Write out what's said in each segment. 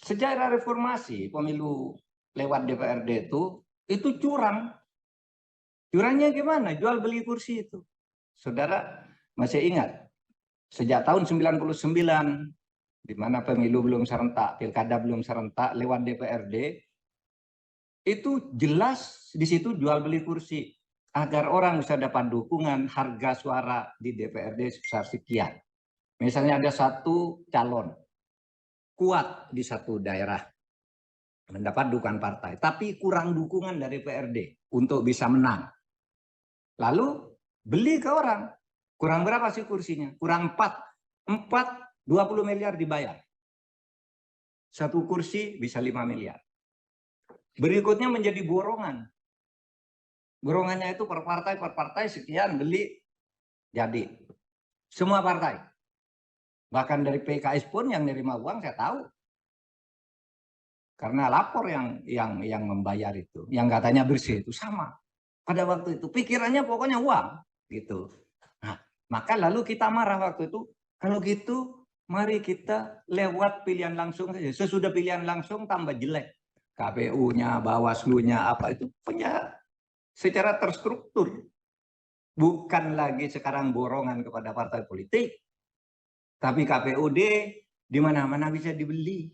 Sejarah reformasi pemilu lewat DPRD itu curang. Curangnya gimana? Jual beli kursi itu. Saudara masih ingat sejak tahun 99 di mana pemilu belum serentak, pilkada belum serentak lewat DPRD itu jelas di situ jual beli kursi agar orang bisa dapat dukungan harga suara di DPRD sebesar sekian. Misalnya ada satu calon kuat di satu daerah mendapat dukungan partai, tapi kurang dukungan dari DPRD untuk bisa menang. Lalu beli ke orang. Kurang berapa sih kursinya? Kurang 20 miliar dibayar. Satu kursi bisa 5 miliar. Berikutnya menjadi borongan. Borongannya itu per partai sekian beli jadi. Semua partai. Bahkan dari PKS pun yang nerima uang saya tahu. Karena lapor yang membayar itu, yang katanya bersih itu sama. Pada waktu itu pikirannya pokoknya uang gitu. Nah, maka lalu kita marah waktu itu. Kalau gitu mari kita lewat pilihan langsung saja. Sesudah pilihan langsung tambah jelek. KPU-nya, Bawaslu-nya apa itu punya secara terstruktur. Bukan lagi sekarang borongan kepada partai politik, tapi KPUD di mana-mana bisa dibeli.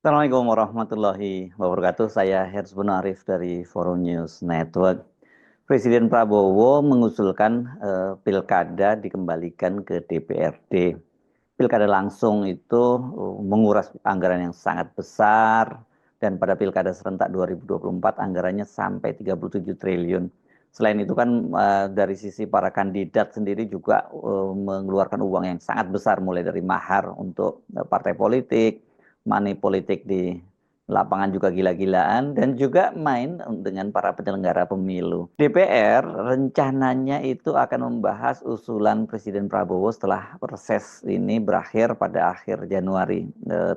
Assalamualaikum warahmatullahi wabarakatuh. Saya Herzbun Arif dari Forum News Network. Presiden Prabowo mengusulkan pilkada dikembalikan ke DPRD. Pilkada langsung itu menguras anggaran yang sangat besar, dan pada pilkada serentak 2024 anggarannya sampai 37 triliun. Selain itu kan dari sisi para kandidat sendiri juga mengeluarkan uang yang sangat besar, mulai dari mahar untuk partai politik, money politik di lapangan juga gila-gilaan, dan juga main dengan para penyelenggara pemilu. DPR rencananya itu akan membahas usulan Presiden Prabowo setelah reses ini berakhir pada akhir Januari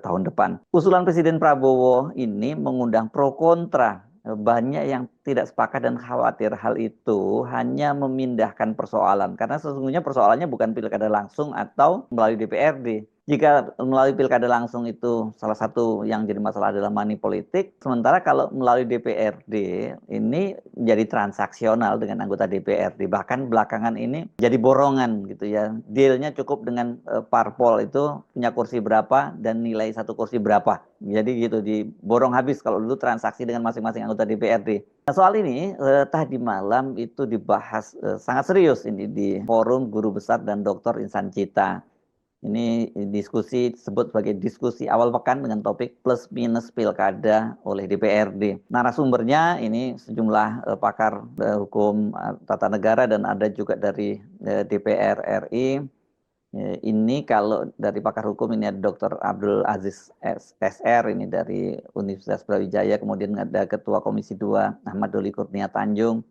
tahun depan. Usulan Presiden Prabowo ini mengundang pro kontra. Banyak yang tidak sepakat dan khawatir hal itu hanya memindahkan persoalan, karena sesungguhnya persoalannya bukan pilkada langsung atau melalui DPRD. Jika melalui pilkada langsung itu salah satu yang jadi masalah adalah money politik, sementara kalau melalui DPRD ini jadi transaksional dengan anggota DPRD. Bahkan belakangan ini jadi borongan gitu ya. Dealnya cukup dengan parpol itu punya kursi berapa dan nilai satu kursi berapa. Jadi gitu, diborong habis kalau dulu transaksi dengan masing-masing anggota DPRD. Nah, soal ini tadi malam itu dibahas sangat serius ini di Forum Guru Besar dan Doktor Insan Cita. Ini diskusi disebut sebagai diskusi awal pekan dengan topik plus minus pilkada oleh DPRD. Narasumbernya ini sejumlah pakar hukum tata negara dan ada juga dari DPR RI. Ini kalau dari pakar hukum ini ada Dr. Abdul Aziz SR ini dari Universitas Brawijaya, kemudian ada Ketua Komisi 2 Ahmad Doli Kurnia Tanjung,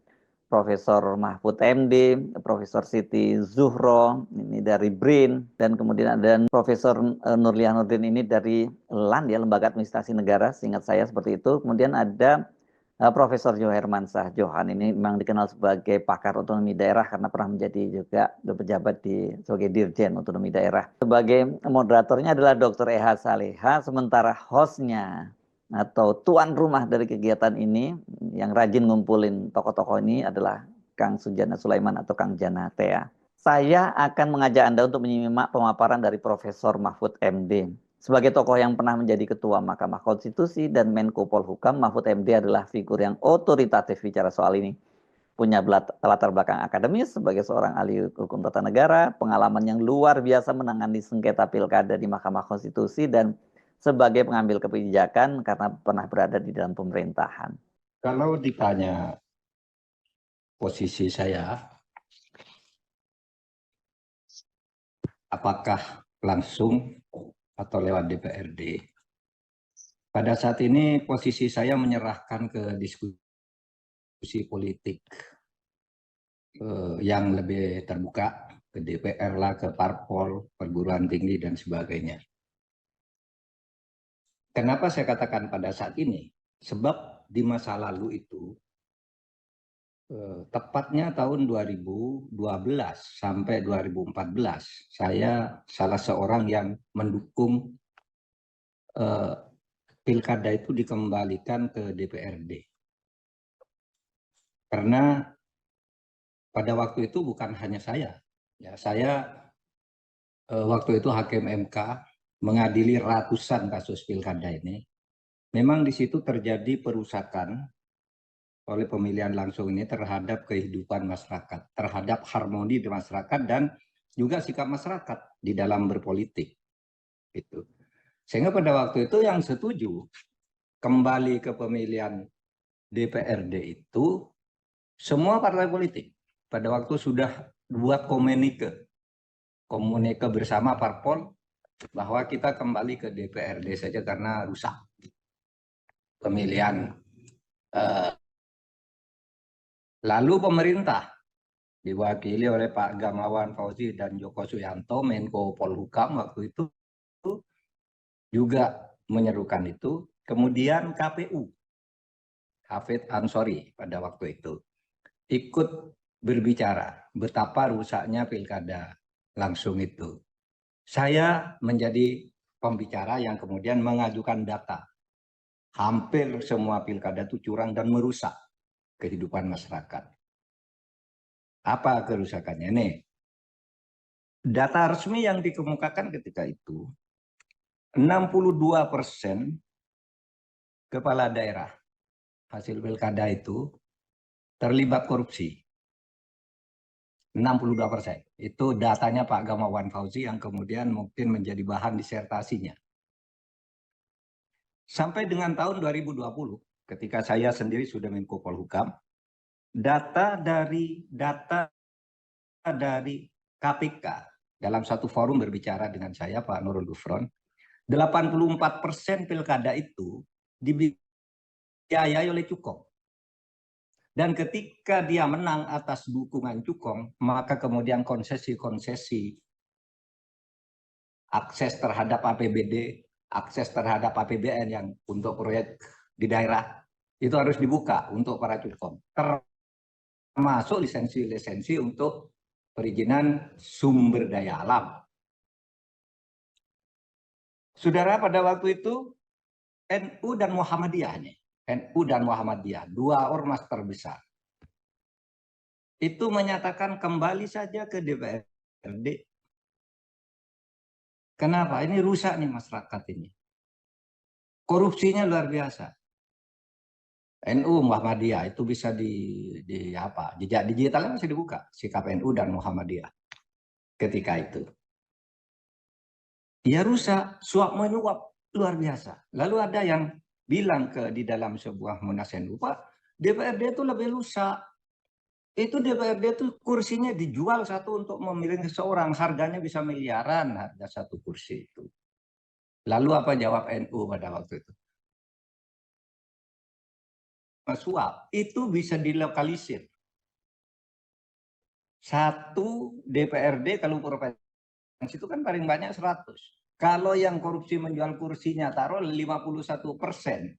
Profesor Mahfud MD, Profesor Siti Zuhro ini dari BRIN, dan kemudian ada Profesor Nurlianuddin ini dari LAN ya, Lembaga Administrasi Negara, seingat saya seperti itu. Kemudian ada Profesor Johermansyah Johan, ini memang dikenal sebagai pakar otonomi daerah karena pernah menjadi juga pejabat sebagai Dirjen Otonomi Daerah. Sebagai moderatornya adalah Dr. Eha Saleha, sementara hostnya atau tuan rumah dari kegiatan ini yang rajin ngumpulin tokoh-tokoh ini adalah Kang Sujana Sulaiman atau Kang Janatea. Saya akan mengajak Anda untuk menyimak pemaparan dari Profesor Mahfud MD. Sebagai tokoh yang pernah menjadi Ketua Mahkamah Konstitusi dan Menko Polhukam, Mahfud MD adalah figur yang otoritatif bicara soal ini. Punya latar belakang akademis sebagai seorang ahli hukum tata negara, pengalaman yang luar biasa menangani sengketa pilkada di Mahkamah Konstitusi, dan sebagai pengambil kebijakan karena pernah berada di dalam pemerintahan. Kalau ditanya posisi saya, apakah langsung atau lewat DPRD? Pada saat ini posisi saya menyerahkan ke diskusi politik. yang lebih terbuka, ke DPR lah, ke parpol, perguruan tinggi dan sebagainya. Kenapa saya katakan pada saat ini? Sebab di masa lalu itu tepatnya tahun 2012 sampai 2014 saya salah seorang yang mendukung pilkada itu dikembalikan ke DPRD. Karena pada waktu itu bukan hanya saya, ya saya waktu itu hakim MK mengadili ratusan kasus pilkada ini. Memang di situ terjadi perusakan oleh pemilihan langsung ini terhadap kehidupan masyarakat, terhadap harmoni di masyarakat dan juga sikap masyarakat di dalam berpolitik. Itu. Sehingga pada waktu itu yang setuju kembali ke pemilihan DPRD itu semua partai politik. Pada waktu sudah buat komunike bersama parpol bahwa kita kembali ke DPRD saja karena rusak pemilihan. Lalu pemerintah diwakili oleh Pak Gamawan Fauzi dan Joko Suyanto, Menko Polhukam waktu itu juga menyerukan itu. Kemudian KPU, Hafid Ansori pada waktu itu ikut berbicara betapa rusaknya pilkada langsung itu. Saya menjadi pembicara yang kemudian mengajukan data. Hampir semua pilkada itu curang dan merusak kehidupan masyarakat. Apa kerusakannya nih? Data resmi yang dikemukakan ketika itu, 62% kepala daerah hasil pilkada itu terlibat korupsi. 62%. Itu datanya Pak Gamawan Fauzi yang kemudian mungkin menjadi bahan disertasinya. Sampai dengan tahun 2020, ketika saya sendiri sudah Menko Polhukam, data dari KPK dalam satu forum berbicara dengan saya, Pak Nurul Gufron, 84% pilkada itu dibiayai oleh Cukong. Dan ketika dia menang atas dukungan Cukong, maka kemudian konsesi-konsesi akses terhadap APBD, akses terhadap APBN yang untuk proyek di daerah itu harus dibuka untuk para Cukong. Termasuk lisensi-lisensi untuk perizinan sumber daya alam. Saudara, pada waktu itu NU dan Muhammadiyah nih. NU dan Muhammadiyah, dua ormas terbesar. Itu menyatakan kembali saja ke DPRD. Kenapa? Ini rusak nih masyarakat ini. Korupsinya luar biasa. NU Muhammadiyah itu bisa di apa? Jejak digitalnya masih dibuka sikap NU dan Muhammadiyah ketika itu. Ya rusak, suap menyuap luar biasa. Lalu ada yang bilang di dalam sebuah munas NU, Pak, DPRD itu lebih rusak. Itu DPRD itu kursinya dijual satu untuk memilih seseorang, harganya bisa miliaran harga satu kursi itu. Lalu apa jawab NU pada waktu itu? Suap itu bisa dilokalisir. Satu DPRD kalau provinsi itu kan paling banyak 100. Kalau yang korupsi menjual kursinya taruh 51%,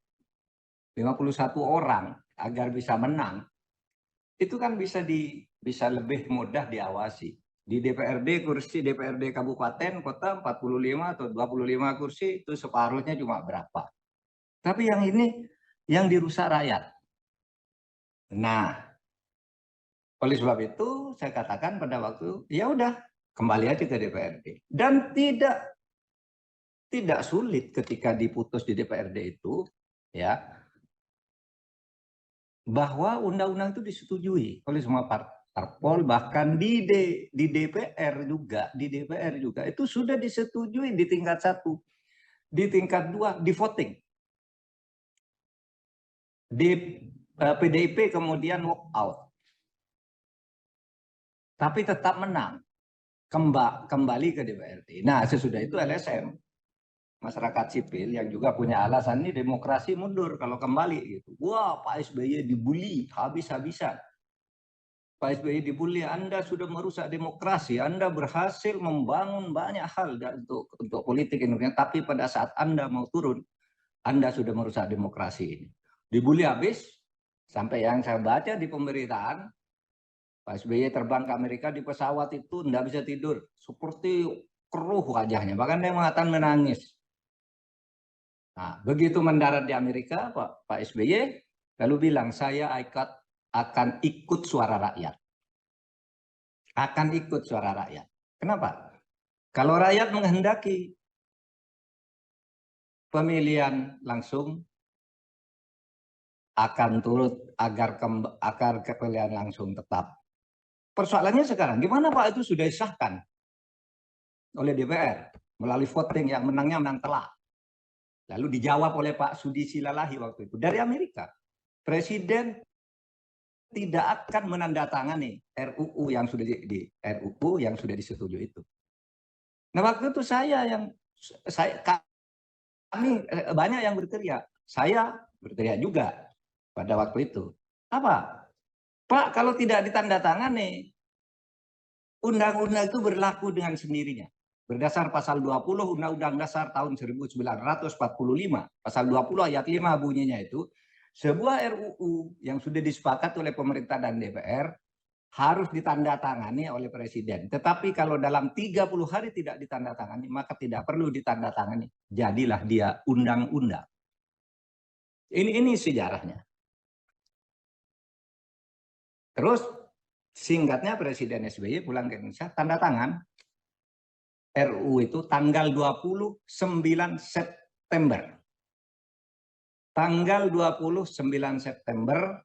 51 orang agar bisa menang, itu kan bisa lebih mudah diawasi. Di DPRD, kursi DPRD kabupaten, kota 45 atau 25 kursi, itu separuhnya cuma berapa. Tapi yang ini, yang dirusak rakyat. Nah, oleh sebab itu saya katakan pada waktu, ya udah kembali aja ke DPRD. Dan tidak sulit ketika diputus di DPRD itu, ya, bahwa undang-undang itu disetujui oleh semua parpol, bahkan di DPR juga itu sudah disetujui di tingkat 1, di tingkat 2 di voting. Di PDIP kemudian walk out. Tapi tetap menang. Kembali ke DPRD. Nah, sesudah itu LSM, masyarakat sipil yang juga punya alasan ini demokrasi mundur kalau kembali gitu. Wah, Pak SBY dibully habis-habisan. Pak SBY dibully, Anda sudah merusak demokrasi, Anda berhasil membangun banyak hal untuk politik Indonesia, tapi pada saat Anda mau turun, Anda sudah merusak demokrasi ini. Dibully habis, sampai yang saya baca di pemberitaan, Pak SBY terbang ke Amerika di pesawat itu tidak bisa tidur, seperti keruh wajahnya, bahkan dia mengatakan menangis. Nah, begitu mendarat di Amerika, Pak SBY lalu bilang, saya akan ikut suara rakyat. Akan ikut suara rakyat. Kenapa? Kalau rakyat menghendaki pemilihan langsung, akan turut agar pemilihan langsung tetap. Persoalannya sekarang, gimana Pak itu sudah disahkan oleh DPR melalui voting yang menangnya menang telak. Lalu dijawab oleh Pak Sudi Silalahi waktu itu dari Amerika. Presiden tidak akan menandatangani RUU yang sudah disetujui itu. Nah, waktu itu kami banyak yang berteriak. Saya berteriak juga pada waktu itu. Apa? Pak, kalau tidak ditandatangani, undang-undang itu berlaku dengan sendirinya. Berdasar pasal 20 Undang-Undang Dasar tahun 1945, pasal 20 ayat 5 bunyinya itu, sebuah RUU yang sudah disepakati oleh pemerintah dan DPR harus ditandatangani oleh Presiden. Tetapi kalau dalam 30 hari tidak ditandatangani, maka tidak perlu ditandatangani. Jadilah dia undang-undang. Ini sejarahnya. Terus singkatnya Presiden SBY pulang ke Indonesia, tanda tangan RUU itu tanggal 29 September. Tanggal 29 September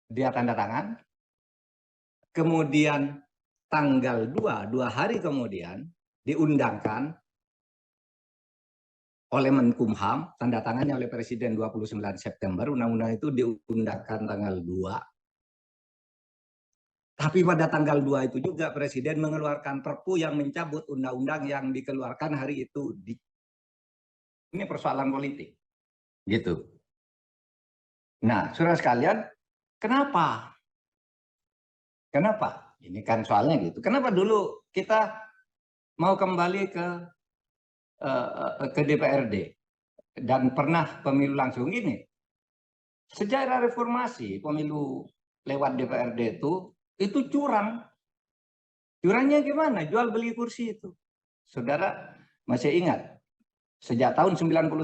dia tanda tangan. Kemudian tanggal 2 hari kemudian diundangkan oleh Menkumham, tanda tangannya oleh Presiden 29 September, undang-undang itu diundangkan tanggal 2. Tapi pada tanggal 2 itu juga Presiden mengeluarkan Perpu yang mencabut undang-undang yang dikeluarkan hari itu. Ini persoalan politik. Gitu. Nah, saudara sekalian, kenapa? Kenapa? Ini kan soalnya gitu. Kenapa dulu kita mau kembali ke DPRD dan pernah pemilu langsung ini? Sejarah reformasi pemilu lewat DPRD itu curang. Curangnya gimana? Jual beli kursi itu. Saudara masih ingat? Sejak tahun 99,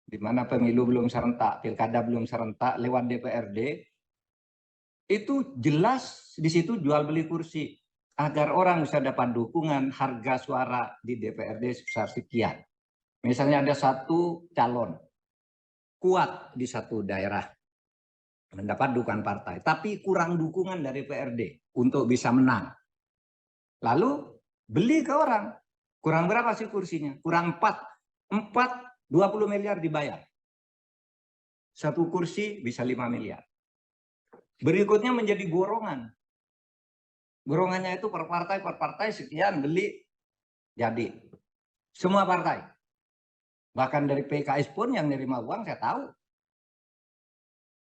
di mana pemilu belum serentak, pilkada belum serentak, lewat DPRD, itu jelas di situ jual beli kursi. Agar orang bisa dapat dukungan, harga suara di DPRD sebesar sekian. Misalnya ada satu calon, kuat di satu daerah, mendapat dukungan partai, tapi kurang dukungan dari DPRD untuk bisa menang. Lalu beli ke orang, kurang berapa sih kursinya? Kurang 20 miliar dibayar. Satu kursi bisa 5 miliar. Berikutnya menjadi gorongan. Gorongannya itu per partai sekian beli jadi. Semua partai. Bahkan dari PKS pun yang nerima uang saya tahu.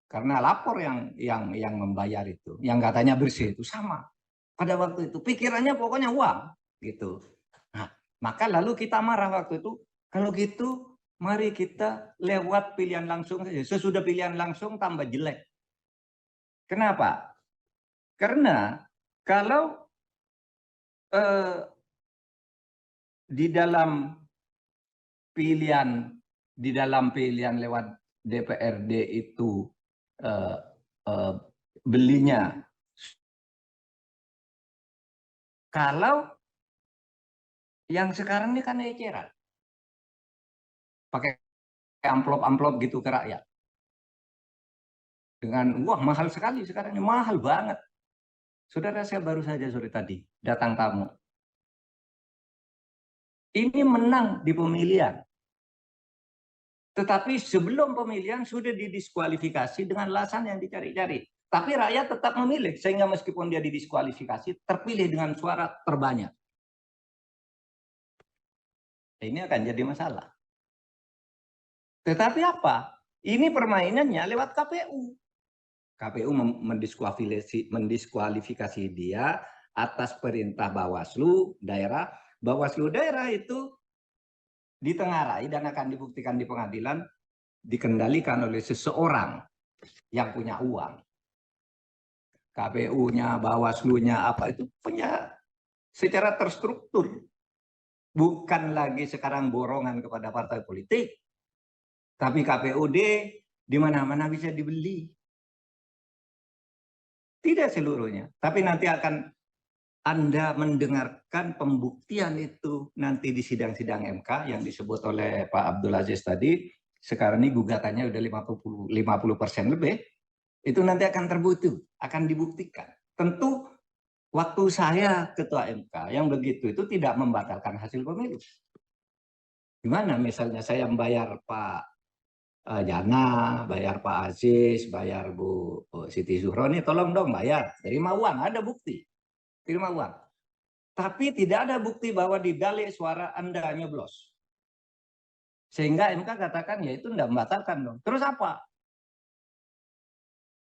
Karena lapor yang membayar itu, yang katanya bersih itu sama. Pada waktu itu pikirannya pokoknya uang gitu. Nah, maka lalu kita marah waktu itu, kalau gitu mari kita lewat pilihan langsung saja. Sesudah pilihan langsung tambah jelek. Kenapa? Karena kalau di dalam pilihan lewat DPRD itu belinya, kalau yang sekarang ini kan eceran, pakai amplop-amplop gitu ke rakyat. Dengan wah mahal sekali sekarang ini, mahal banget. Saudara, saya baru saja sore tadi datang tamu. Ini menang di pemilihan. Tetapi sebelum pemilihan sudah didiskualifikasi dengan alasan yang dicari-cari. Tapi rakyat tetap memilih, sehingga meskipun dia didiskualifikasi, terpilih dengan suara terbanyak. Ini akan jadi masalah. Tetapi apa? Ini permainannya lewat KPU. KPU mendiskualifikasi dia atas perintah Bawaslu daerah. Bawaslu daerah itu ditengarai dan akan dibuktikan di pengadilan dikendalikan oleh seseorang yang punya uang. KPU-nya, Bawaslu-nya apa itu punya secara terstruktur. Bukan lagi sekarang borongan kepada partai politik, tapi KPUD di mana-mana bisa dibeli. Tidak seluruhnya, tapi nanti akan Anda mendengarkan pembuktian itu nanti di sidang-sidang MK yang disebut oleh Pak Abdul Aziz tadi. Sekarang ini gugatannya udah 50% lebih. Itu nanti akan akan dibuktikan. Tentu waktu saya ketua MK yang begitu itu tidak membatalkan hasil pemilu. Gimana misalnya saya membayar Pak Jana, bayar Pak Aziz, bayar Bu Siti Zuhro, nih tolong dong bayar. Terima uang, ada bukti. Terima uang. Tapi tidak ada bukti bahwa di balik suara Anda nyoblos. Sehingga MK katakan ya itu tidak membatalkan dong. Terus apa?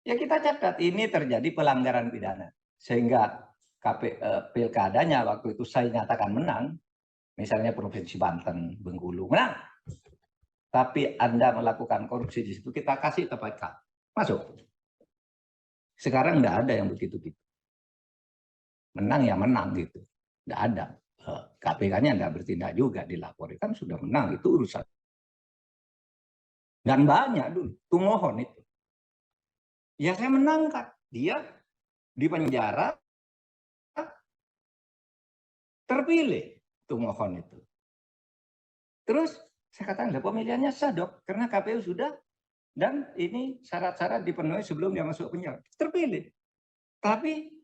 Ya kita catat ini terjadi pelanggaran pidana. Sehingga pilkadanya waktu itu saya nyatakan menang, misalnya Provinsi Banten, Bengkulu, menang. Tapi Anda melakukan korupsi di situ, kita kasih ke PK. Masuk. Sekarang tidak ada yang begitu-gitu. Menang ya menang gitu. Tidak ada. KPK-nya tidak bertindak juga, dilaporkan sudah menang, itu urusan. Dan banyak dulu, Tumohon itu. Ya saya menangkan. Dia di penjara terpilih Tumohon itu. Terus saya katakan, pemilihannya sah dok, karena KPU sudah dan ini syarat-syarat dipenuhi sebelum dia masuk penjara. Terpilih. Tapi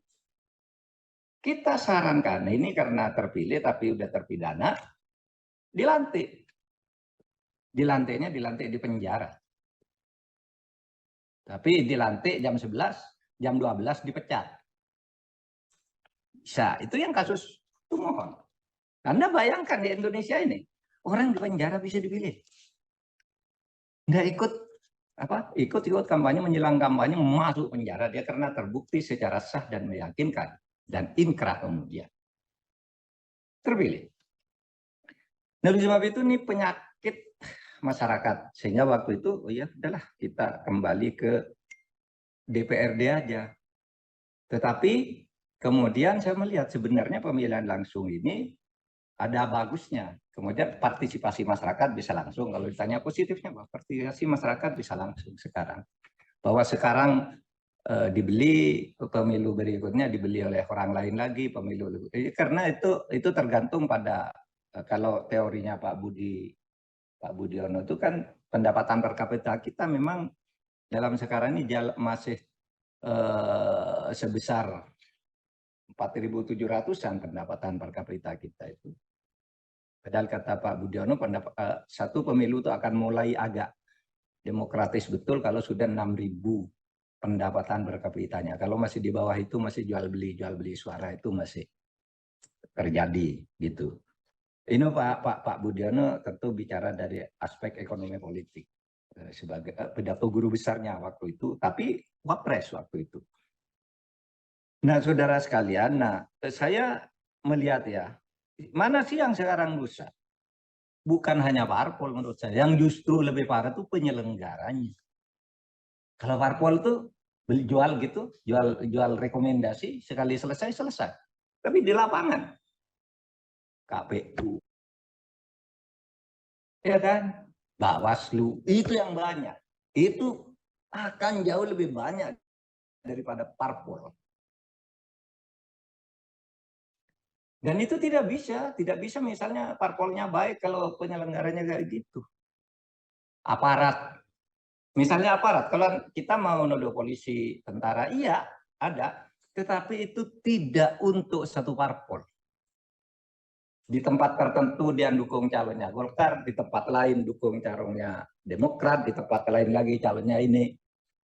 kita sarankan ini karena terpilih tapi udah terpidana, dilantik. Dilantiknya dilantik di penjara. Tapi dilantik jam 11, jam 12 dipecat. Bisa, itu yang kasus Tumohon. Anda bayangkan di Indonesia ini, orang di penjara bisa dipilih. Nggak ikut kampanye, menjelang kampanye masuk penjara dia karena terbukti secara sah dan meyakinkan dan inkrah kemudian terpilih. Nah, oleh sebab itu ini penyakit masyarakat sehingga waktu itu oh ya udahlah kita kembali ke DPRD aja. Tetapi kemudian saya melihat sebenarnya pemilihan langsung ini ada bagusnya. Kemudian partisipasi masyarakat bisa langsung. Kalau ditanya positifnya, bahwa partisipasi masyarakat bisa langsung sekarang. Bahwa sekarang dibeli pemilu berikutnya dibeli oleh orang lain lagi pemilu. Karena itu tergantung pada kalau teorinya Pak Budiono itu kan pendapatan per kapita kita memang dalam sekarang ini masih sebesar 4.700-an pendapatan per kapita kita itu. Padahal kata Pak Budiono, satu pemilu itu akan mulai agak demokratis betul kalau sudah 6.000 pendapatan per kapitanya. Kalau masih di bawah itu masih jual beli suara itu masih terjadi gitu. Ini Pak Budiono tentu bicara dari aspek ekonomi politik sebagai pidato guru besarnya waktu itu, tapi wapres waktu itu. Nah, saudara sekalian, saya melihat ya, mana sih yang sekarang rusak? Bukan hanya parpol menurut saya, yang justru lebih parah itu penyelenggaranya. Kalau parpol itu beli jual gitu, jual rekomendasi sekali selesai. Tapi di lapangan KPU, ya kan, Bawaslu itu yang banyak. Itu akan jauh lebih banyak daripada parpol. Dan itu tidak bisa misalnya parpolnya baik kalau penyelenggaranya kayak gitu. Aparat, misalnya aparat, kalau kita mau nuduh polisi, tentara, iya ada, tetapi itu tidak untuk satu parpol. Di tempat tertentu dia dukung calonnya Golkar, di tempat lain dukung calonnya Demokrat, di tempat lain lagi calonnya ini,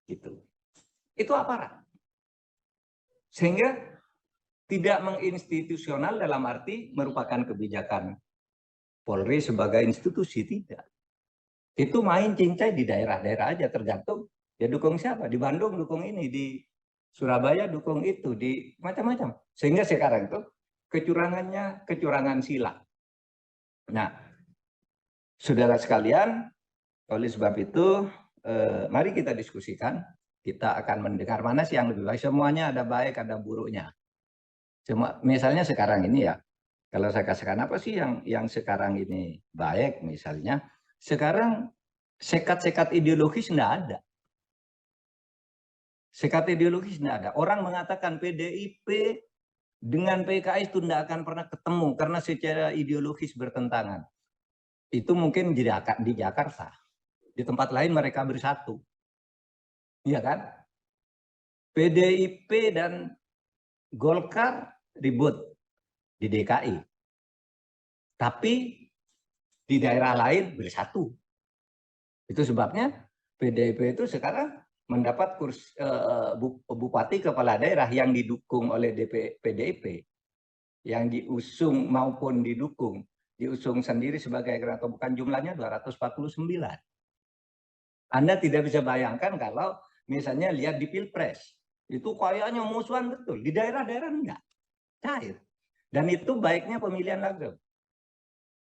gitu. Itu aparat. Sehingga tidak menginstitusional dalam arti merupakan kebijakan Polri sebagai institusi, tidak. Itu main cincai di daerah-daerah aja, tergantung Ya dukung siapa? Di Bandung dukung ini, di Surabaya dukung itu, di macam-macam. Sehingga sekarang itu kecurangannya kecurangan silang. Nah, saudara sekalian, oleh sebab itu, mari kita diskusikan. Kita akan mendengar mana sih yang lebih baik. Semuanya ada baik, ada buruknya. Misalnya sekarang ini ya, kalau saya katakan apa sih yang sekarang ini baik misalnya, sekarang sekat-sekat ideologis tidak ada. Sekat ideologis tidak ada. Orang mengatakan PDIP dengan PKS itu tidak akan pernah ketemu karena secara ideologis bertentangan. Itu mungkin di Jakarta. Di tempat lain mereka bersatu. Iya kan? PDIP dan Golkar ribut di DKI. Tapi di daerah lain bersatu. Itu sebabnya PDIP itu sekarang mendapat bupati kepala daerah yang didukung oleh PDIP, yang diusung maupun diusung sendiri sebagai atau bukan, jumlahnya 249. Anda tidak bisa bayangkan kalau misalnya lihat di Pilpres, itu kayaknya musuhan betul. Di daerah-daerah enggak, cair. Dan itu baiknya pemilihan langsung.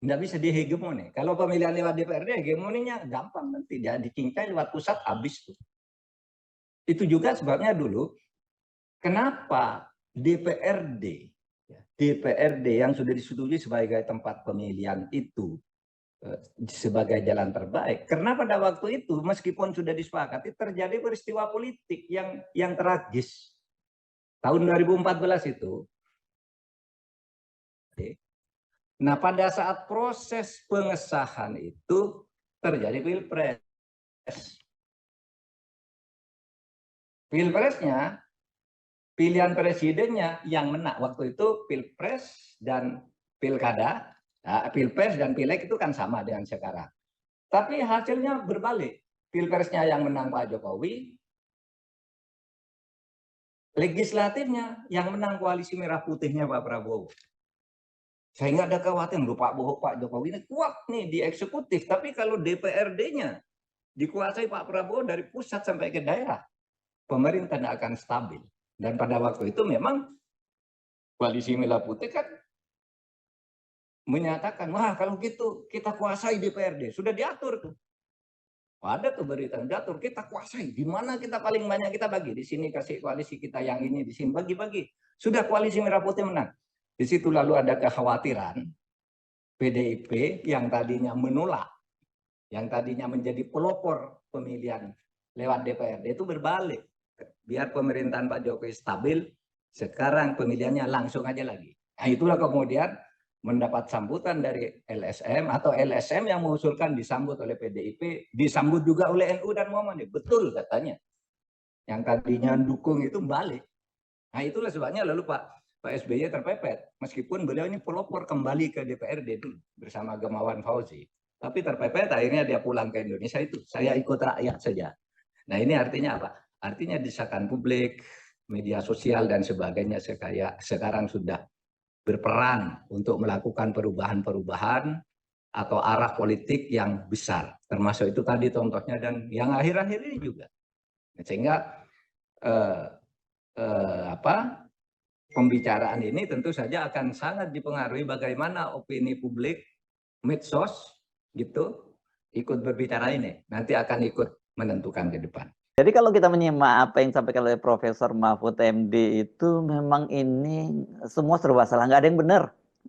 Nggak bisa dihegemoni. Kalau pemilihan lewat DPRD, hegemoninya gampang nanti. Dia dicincai lewat pusat, habis tuh. Itu juga sebabnya dulu, kenapa DPRD yang sudah disetujui sebagai tempat pemilihan itu sebagai jalan terbaik. Karena pada waktu itu, meskipun sudah disepakati, terjadi peristiwa politik yang tragis. Tahun 2014 itu, nah, pada saat proses pengesahan itu terjadi Pilpres. Pilpresnya, pilihan presidennya yang menang. Waktu itu Pilpres dan Pilkada, nah, Pilpres dan Pileg itu kan sama dengan sekarang. Tapi hasilnya berbalik. Pilpresnya yang menang Pak Jokowi, legislatifnya yang menang koalisi merah putihnya Pak Prabowo. Sehingga ada kekhawatiran, Pak Jokowi ini kuat nih di eksekutif, tapi kalau DPRD-nya dikuasai Pak Prabowo dari pusat sampai ke daerah, pemerintah tidak akan stabil. Dan pada waktu itu memang koalisi merah putih kan menyatakan, wah kalau gitu kita kuasai DPRD. Sudah diatur tuh. Ada tuh berita diatur, kita kuasai. Di mana kita paling banyak kita bagi. Di sini kasih koalisi kita yang ini, di sini bagi-bagi. Sudah koalisi merah putih menang. Di situ lalu ada kekhawatiran PDIP yang tadinya menolak, yang tadinya menjadi pelopor pemilihan lewat DPRD itu berbalik. Biar pemerintahan Pak Jokowi stabil, sekarang pemilihannya langsung aja lagi. Nah, itulah kemudian mendapat sambutan dari LSM, atau LSM yang mengusulkan disambut oleh PDIP, disambut juga oleh NU dan Muhammadiyah. Betul katanya. Yang tadinya dukung itu balik. Nah, itulah sebabnya lalu Pak SBY terpepet. Meskipun beliau ini pelopor kembali ke DPRD dulu bersama Gamawan Fauzi. Tapi terpepet, akhirnya dia pulang ke Indonesia itu. Saya ikut rakyat saja. Nah, ini artinya apa? Artinya desakan publik, media sosial, dan sebagainya sekarang sudah berperan untuk melakukan perubahan-perubahan atau arah politik yang besar. Termasuk itu tadi contohnya, dan yang akhir-akhir ini juga. Sehingga pembicaraan ini tentu saja akan sangat dipengaruhi bagaimana opini publik, medsos, gitu, ikut berbicara ini. Nanti akan ikut menentukan ke depan. Jadi kalau kita menyimak apa yang disampaikan oleh Profesor Mahfud MD itu memang ini semua serba salah, nggak ada yang benar.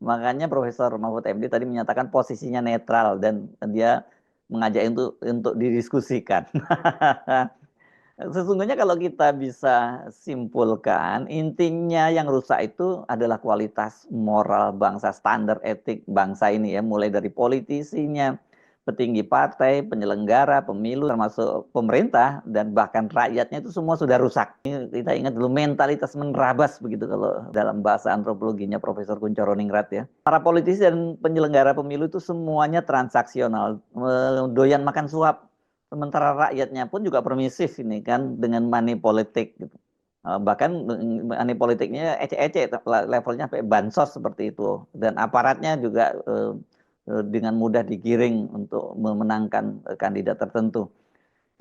Makanya Profesor Mahfud MD tadi menyatakan posisinya netral dan dia mengajak untuk didiskusikan. Sesungguhnya kalau kita bisa simpulkan, intinya yang rusak itu adalah kualitas moral bangsa, standar etik bangsa ini ya, mulai dari politisinya, petinggi partai, penyelenggara, pemilu, termasuk pemerintah, dan bahkan rakyatnya itu semua sudah rusak. Kita ingat dulu mentalitas menerabas begitu kalau dalam bahasa antropologinya Profesor Kunchoro-Ningrat ya. Para politisi dan penyelenggara pemilu itu semuanya transaksional, doyan makan suap. Sementara rakyatnya pun juga permisif ini kan dengan money politik gitu. Bahkan money politiknya ecek-ecek levelnya sampai bansos seperti itu, dan aparatnya juga dengan mudah digiring untuk memenangkan kandidat tertentu.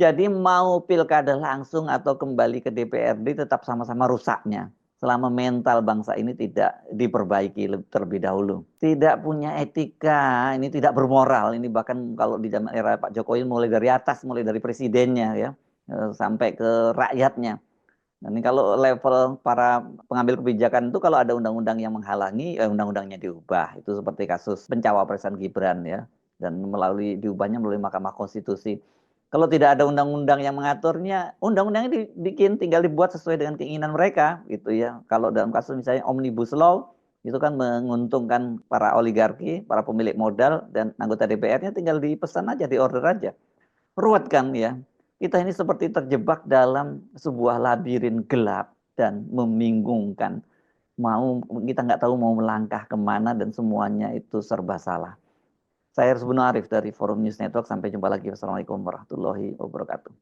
Jadi mau pilkada langsung atau kembali ke DPRD tetap sama-sama rusaknya. Selama mental bangsa ini tidak diperbaiki terlebih dahulu. Tidak punya etika, ini tidak bermoral. Ini bahkan kalau di zaman era Pak Jokowi mulai dari atas, mulai dari presidennya ya, sampai ke rakyatnya. Nah, ini kalau level para pengambil kebijakan itu kalau ada undang-undang yang menghalangi, undang-undangnya diubah. Itu seperti kasus pencawapresan Gibran ya, dan diubahnya melalui Mahkamah Konstitusi. Kalau tidak ada undang-undang yang mengaturnya, undang-undangnya dibikin tinggal dibuat sesuai dengan keinginan mereka, gitu ya. Kalau dalam kasus misalnya Omnibus Law, itu kan menguntungkan para oligarki, para pemilik modal, dan anggota DPR-nya tinggal dipesan aja, diorder aja. Ruwet kan ya. Kita ini seperti terjebak dalam sebuah labirin gelap dan membingungkan. Kita nggak tahu mau melangkah kemana dan semuanya itu serba salah. Saya Hersbunu Arif dari Forum News Network. Sampai jumpa lagi. Wassalamualaikum warahmatullahi wabarakatuh.